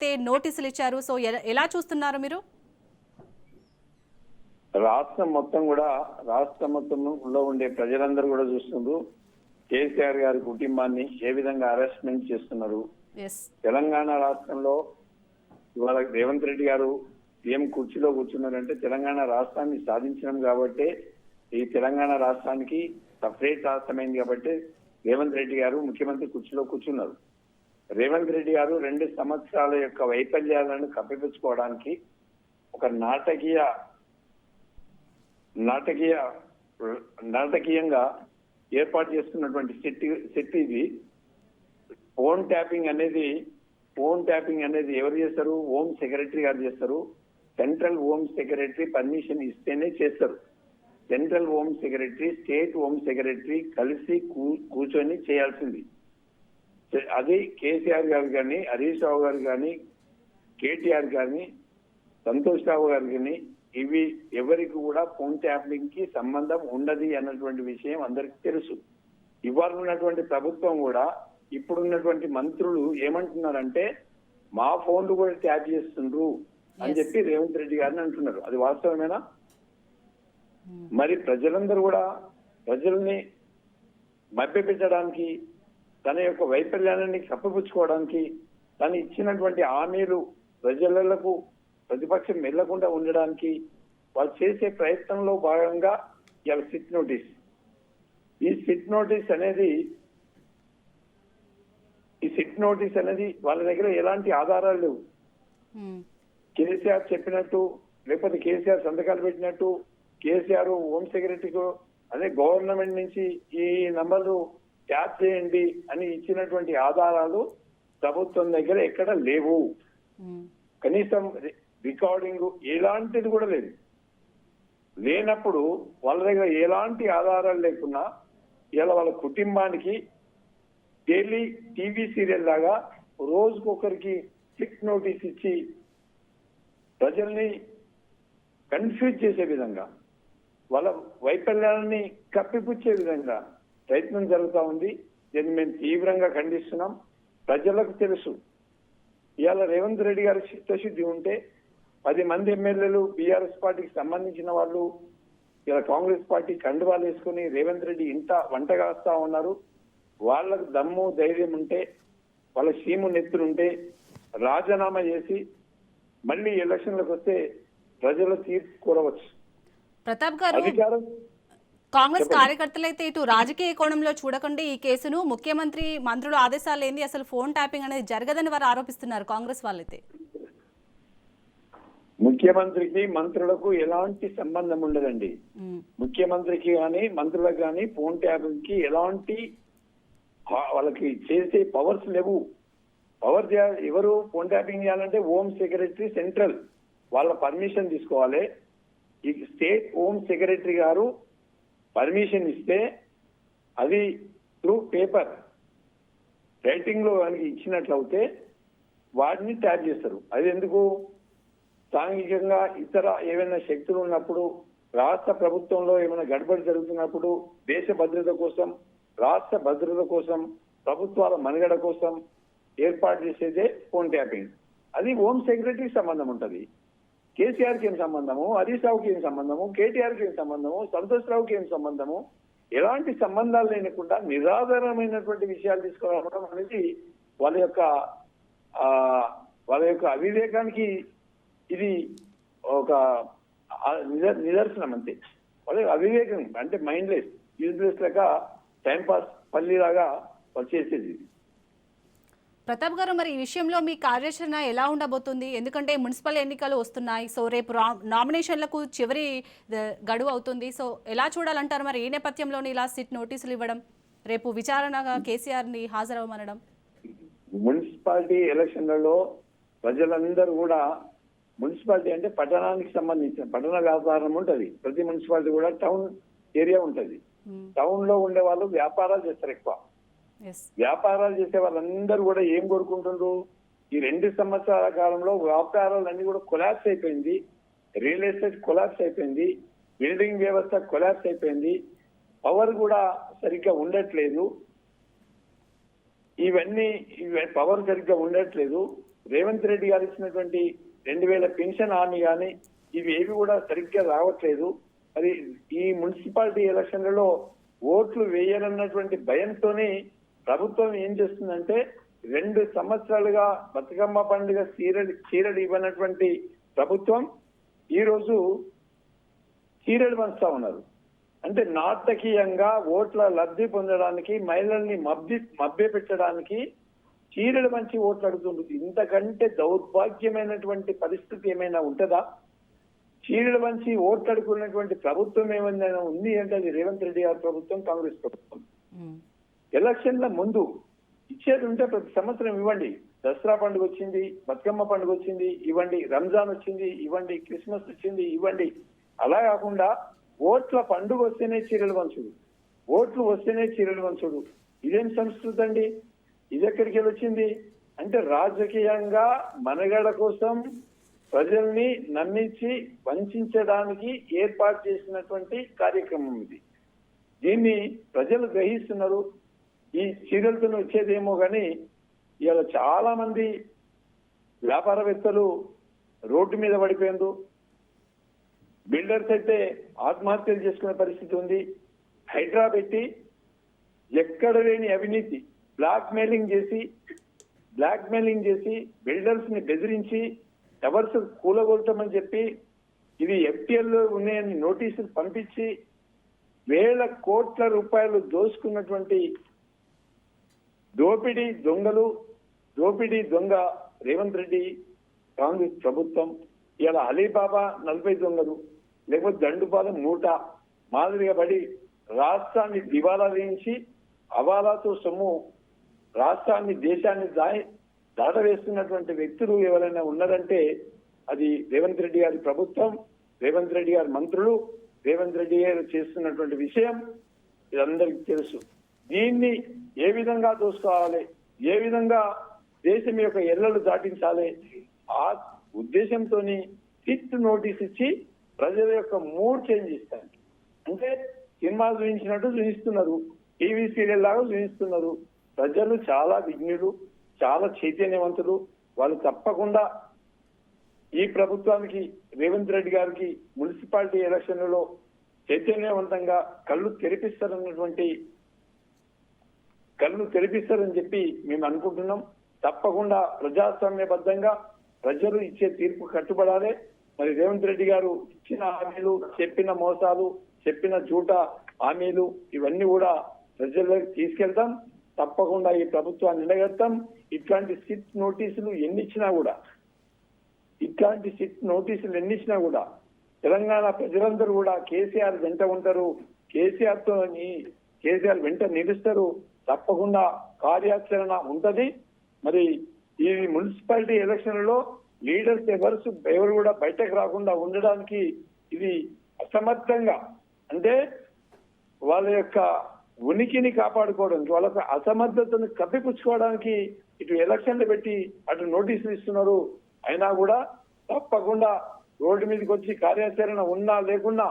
నోటీసులు ఇచ్చారు. సో ఎలా చూస్తున్నారు మీరు? రాష్ట్రం మొత్తంలో ఉండే ప్రజలందరూ కూడా చూస్తున్నారు కేసీఆర్ గారి కుటుంబాన్ని ఏ విధంగా అరెస్ట్మెంట్ చేస్తున్నారు. తెలంగాణ రాష్ట్రంలో ఇవాళ రేవంత్ రెడ్డి గారు ఏం కుర్చీలో కూర్చున్నారంటే తెలంగాణ రాష్ట్రాన్ని సాధించడం కాబట్టి ఈ తెలంగాణ రాష్ట్రానికి సపరేట్ రాష్ట్రమైంది కాబట్టి రేవంత్ రెడ్డి గారు ముఖ్యమంత్రి కుర్చీలో కూర్చున్నారు. రేవంత్ రెడ్డి గారు 2 సంవత్సరాల యొక్క వైఫల్యాలను కప్పిపుచ్చుకోవడానికి ఒక నాటకీయంగా ఏర్పాటు చేస్తున్నటువంటి సెట్ ఇది. ఫోన్ ట్యాపింగ్ అనేది ఎవరు చేస్తారు? హోమ్ సెక్రటరీ గారు చేస్తారు. సెంట్రల్ హోమ్ సెక్రటరీ పర్మిషన్ ఇస్తేనే చేస్తారు. Central home secretary, state home secretary కలిసి కూర్చొని చేయాల్సింది. అది కేసీఆర్ గారు కానీ, హరీష్ రావు గారు కానీ, కేటీఆర్ కానీ, సంతోష్ రావు గారు కానీ ఇవి ఎవరికి కూడా ఫోన్ ట్యాపింగ్ కి సంబంధం ఉండదు అన్నటువంటి విషయం అందరికి తెలుసు. ఇవాళ ఉన్నటువంటి ప్రభుత్వం కూడా ఇప్పుడున్నటువంటి మంత్రులు ఏమంటున్నారంటే మా ఫోన్లు కూడా ట్యాప్ చేస్తుండ్రు అని చెప్పి రేవంత్ రెడ్డి గారిని అంటున్నారు. అది వాస్తవమేనా? మరి ప్రజలందరూ కూడా ప్రజల్ని మభ్యపెట్టడానికి, తన యొక్క వైఫల్యాన్ని కప్పిపుచ్చుకోవడానికి, తను ఇచ్చినటువంటి హామీలు ప్రజలకు ప్రతిపక్షం వెళ్లకుండా ఉండడానికి వాళ్ళు చేసే ప్రయత్నంలో భాగంగా ఇవాళ సిట్ నోటీస్. ఈ సిట్ నోటీస్ అనేది వాళ్ళ దగ్గర ఎలాంటి ఆధారాలు లేవు. కేసీఆర్ చెప్పినట్టు లేకపోతే కేసీఆర్ సంతకాలు పెట్టినట్టు కేసీఆర్ హోమ్ సెక్రటరీకు అదే గవర్నమెంట్ నుంచి ఈ నంబర్లు ట్యాప్ చేయండి అని ఇచ్చినటువంటి ఆధారాలు ప్రభుత్వం దగ్గర ఎక్కడ లేవు. కనీసం రికార్డింగ్ ఎలాంటిది కూడా లేదు. లేనప్పుడు వాళ్ళ దగ్గర ఎలాంటి ఆధారాలు లేకున్నా ఇలా వాళ్ళ కుటుంబానికి డైలీ టీవీ సీరియల్ లాగా రోజుకొకరికి సిట్ నోటీస్ ఇచ్చి ప్రజల్ని కన్ఫ్యూజ్ చేసే విధంగా, వాళ్ళ వైఫల్యాన్ని కప్పిపుచ్చే విధంగా ప్రయత్నం జరుగుతూ ఉంది. దీన్ని మేము తీవ్రంగా ఖండిస్తున్నాం. ప్రజలకు తెలుసు ఇవాళ రేవంత్ రెడ్డి గారి చిత్తశుద్ధి ఉంటే 10 మంది ఎమ్మెల్యేలు బీఆర్ఎస్ పార్టీకి సంబంధించిన వాళ్ళు ఇలా కాంగ్రెస్ పార్టీ కండువాలు వేసుకుని రేవంత్ రెడ్డి ఇంత వంటగాస్తా ఉన్నారు. వాళ్ళకు దమ్ము ధైర్యం ఉంటే, వాళ్ళ సీము నెత్తులుంటే రాజీనామా చేసి మళ్ళీ ఎలక్షన్లకు వస్తే ప్రజల తీర్పు కోరవచ్చు. ప్రతాప్ గారు, కాంగ్రెస్ కార్యకర్తలైతే ఇటు రాజకీయ కోణంలో చూడకుండా ఈ కేసును ముఖ్యమంత్రి మంత్రుల ఆదేశాలు ఏంది అసలు ఫోన్ ట్యాపింగ్ అనేది జరగదని వారు ఆరోపిస్తున్నారు. కాంగ్రెస్ వాళ్ళైతే ముఖ్యమంత్రికి మంత్రులకు ఎలాంటి సంబంధం ఉండదండి. ముఖ్యమంత్రికి కానీ మంత్రులకు కానీ ఫోన్ ట్యాపింగ్ కి ఎలాంటి వాళ్ళకి చేసే పవర్స్ లేవు. ఎవరు ఫోన్ ట్యాపింగ్ చేయాలంటే హోమ్ సెక్రటరీ సెంట్రల్ వాళ్ళ పర్మిషన్ తీసుకోవాలి. ఈ స్టేట్ హోమ్ సెక్రటరీ గారు పర్మిషన్ ఇస్తే అది త్రూ పేపర్ రైటింగ్ లో కనుక ఇచ్చినట్లయితే వాటిని ట్యాప్ చేస్తారు. అది ఎందుకు? సాంఘికంగా ఇతర ఏమైనా శక్తులు ఉన్నప్పుడు, రాష్ట్ర ప్రభుత్వంలో ఏమైనా గడబడి జరుగుతున్నప్పుడు, దేశ భద్రత కోసం, రాష్ట్ర భద్రత కోసం, ప్రభుత్వాల మనుగడ కోసం ఏర్పాటు చేసేదే ఫోన్ ట్యాపింగ్. అది హోమ్ సెక్రటరీకి సంబంధం ఉంటుంది. కేసీఆర్కి ఏం సంబంధము, హరీష్ రావుకి ఏం సంబంధము, కేటీఆర్కి ఏం సంబంధము, సంతోష్ రావుకి ఏం సంబంధము? ఎలాంటి సంబంధాలు లేకుండా నిరాధారమైనటువంటి విషయాలు తీసుకురావడం అనేది వాళ్ళ యొక్క అవివేకానికి ఇది ఒక నిదర్శనం అంతే. వాళ్ళ అవివేకం అంటే మైండ్లెస్, యూజ్లెస్ లాగా టైంపాస్ పల్లిలాగా వాళ్ళు చేసేది. ప్రతాప్ గారు, మరి ఈ విషయంలో మీ కార్యాచరణ ఎలా ఉండబోతుంది? ఎందుకంటే మున్సిపల్ ఎన్నికలు వస్తున్నాయి. సో రేపు నామినేషన్లకు చివరి గడువు అవుతుంది. సో ఎలా చూడాలంటారు? మరి ఈ నేపథ్యంలోనే ఇలా సిట్ నోటీసులు ఇవ్వడం, రేపు విచారణగా కేసీఆర్ ని హాజరవ్వమనడం. మున్సిపాలిటీ ఎలక్షన్లలో ప్రజలందరూ కూడా, మున్సిపాలిటీ అంటే పట్టణానికి సంబంధించిన పట్టణ వ్యాపారం ఉంటది. ప్రతి మున్సిపాలిటీ కూడా టౌన్ ఏరియా ఉంటది. టౌన్ లో ఉండే వాళ్ళు వ్యాపారాలు చేస్తారు ఎక్కువ. వ్యాపారాలు చేసే వాళ్ళందరూ కూడా ఏం కోరుకుంటున్నారు? ఈ 2 సంవత్సరాల కాలంలో వ్యాపారాలన్నీ కూడా కొలాప్స్ అయిపోయింది. రియల్ ఎస్టేట్ కొలాప్స్ అయిపోయింది. బిల్డింగ్ వ్యవస్థ కొలాప్స్ అయిపోయింది. పవర్ కూడా సరిగ్గా ఉండట్లేదు. పవర్ సరిగ్గా ఉండట్లేదు. రేవంత్ రెడ్డి గారు ఇచ్చినటువంటి 2000 పెన్షన్ హామీ కానీ ఇవి ఏవి కూడా సరిగ్గా రావట్లేదు. మరి ఈ మున్సిపాలిటీ ఎలక్షన్లలో ఓట్లు వేయాలన్నటువంటి భయంతోనే ప్రభుత్వం ఏం చేస్తుందంటే 2 సంవత్సరాలుగా బతుకమ్మ పండుగ చీరలు ఇవ్వనటువంటి ప్రభుత్వం ఈ రోజు చీరలు పంచుతా ఉన్నారు. అంటే నాటకీయంగా ఓట్ల లబ్ధి పొందడానికి, మహిళల్ని మభ్య పెట్టడానికి చీరలు మంచి ఓట్లు అడుగుతుంది. ఇంతకంటే దౌర్భాగ్యమైనటువంటి పరిస్థితి ఏమైనా ఉంటుందా? చీరలు మంచి ఓట్లు అడుగుతున్నటువంటి ప్రభుత్వం ఏమైనా ఉంది అంటే అది రేవంత్ రెడ్డి గారి ప్రభుత్వం, కాంగ్రెస్ ప్రభుత్వం. ఎలక్షన్ల ముందు ఇచ్చేది ఉంటే ప్రతి సంవత్సరం ఇవ్వండి. దసరా పండుగ వచ్చింది, బతుకమ్మ పండుగ వచ్చింది ఇవ్వండి, రంజాన్ వచ్చింది ఇవ్వండి, క్రిస్మస్ వచ్చింది ఇవ్వండి. అలా కాకుండా ఓట్ల పండుగ వస్తేనే చీరలు పంచుడు, ఓట్లు వస్తేనే చీరలు పంచుడు. ఇదేం సంస్కృతి అండి? ఇది ఎక్కడికి వచ్చింది? అంటే రాజకీయంగా మనగడ కోసం ప్రజల్ని నమ్మించి వంచడానికి ఏర్పాటు చేసినటువంటి కార్యక్రమం ఇది. దీన్ని ప్రజలు గ్రహిస్తున్నారు. ఈ చీరలతో వచ్చేదేమో కానీ ఇవాళ చాలా మంది వ్యాపారవేత్తలు రోడ్డు మీద పడిపోయిండ్రు. బిల్డర్స్ అయితే ఆత్మహత్యలు చేసుకునే పరిస్థితి ఉంది. హైడ్రా పెట్టి ఎక్కడ లేని అవినీతి బ్లాక్ మెయిలింగ్ చేసి బిల్డర్స్ ని బెదిరించి టవర్స్ కూలగొట్టమని చెప్పి ఇది FTL లో ఉన్నాయని నోటీసులు పంపించి వేల కోట్ల రూపాయలు దోసుకున్నటువంటి దోపిడీ దొంగ రేవంత్ రెడ్డి కాంగ్రెస్ ప్రభుత్వం. ఇలా అలీబాబా 40 దొంగలు, లేకపోతే దండుపాలెం మూట మాదిరిగా పడి రాష్ట్రాన్ని దివాలా వేయించి అవాలాతో సొమ్ము రాష్ట్రాన్ని, దేశాన్ని దాటవేస్తున్నటువంటి వ్యక్తులు ఎవరైనా ఉన్నారంటే అది రేవంత్ రెడ్డి గారి ప్రభుత్వం, రేవంత్ రెడ్డి గారి మంత్రులు, రేవంత్ రెడ్డి గారు చేస్తున్నటువంటి విషయం ఇదందరికీ తెలుసు. దీన్ని ఏ విధంగా దోసుకోవాలి, ఏ విధంగా దేశం యొక్క ఎల్లలు దాటించాలి, ఆ ఉద్దేశంతో సిట్ నోటీస్ ఇచ్చి ప్రజల యొక్క మూడ్ చేంజ్ చేస్తారు. అంటే సినిమాలు చూపించినట్టు చూపిస్తున్నారు, టీవీ సీరియల్ లాగా చూపిస్తున్నారు. ప్రజలు చాలా విజ్ఞులు, చాలా చైతన్యవంతులు. వాళ్ళు తప్పకుండా ఈ ప్రభుత్వానికి, రేవంత్ రెడ్డి గారికి మున్సిపాలిటీ ఎలక్షన్లలో చైతన్యవంతంగా కళ్ళు తెరిపిస్తారని చెప్పి మేము అనుకుంటున్నాం. తప్పకుండా ప్రజాస్వామ్యబద్ధంగా ప్రజలు ఇచ్చే తీర్పు కట్టుబడాలి. మరి రేవంత్ రెడ్డి గారు ఇచ్చిన హామీలు, చెప్పిన మోసాలు, చెప్పిన జూట హామీలు ఇవన్నీ కూడా ప్రజల్లోకి తీసుకెళ్తాం. తప్పకుండా ఈ ప్రభుత్వాన్ని నిలబెడతాం. ఇట్లాంటి సిట్ నోటీసులు ఎన్ని ఇచ్చినా కూడా తెలంగాణ ప్రజలందరూ కూడా కేసీఆర్ వెంట ఉంటారు, కేసీఆర్ వెంట నిలుస్తారు. తప్పకుండా కార్యాచరణ ఉంటది. మరి ఈ మున్సిపాలిటీ ఎలక్షన్లలో లీడర్స్ ఎవరు కూడా బయటకు రాకుండా ఉండడానికి ఇది అసమర్థంగా, అంటే వాళ్ళ యొక్క ఉనికిని కాపాడుకోవడానికి, వాళ్ళ అసమర్థతను కప్పిపుచ్చుకోవడానికి ఇటు ఎలక్షన్లు పెట్టి అటు నోటీసులు ఇస్తున్నారు. అయినా కూడా తప్పకుండా రోడ్డు మీదకి వచ్చి కార్యాచరణ ఉన్నా లేకున్నా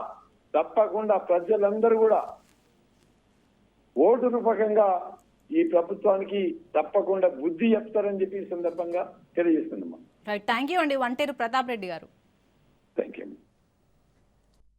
తప్పకుండా ప్రజలందరూ కూడా ఓటు రూపకంగా ఈ ప్రభుత్వానికి తప్పకుండా బుద్ధి చెప్తారని చెప్పి ఈ సందర్భంగా తెలియజేస్తున్నాం. థ్యాంక్ యూ అండి వంటేరు ప్రతాప్ రెడ్డి గారు. Thank you.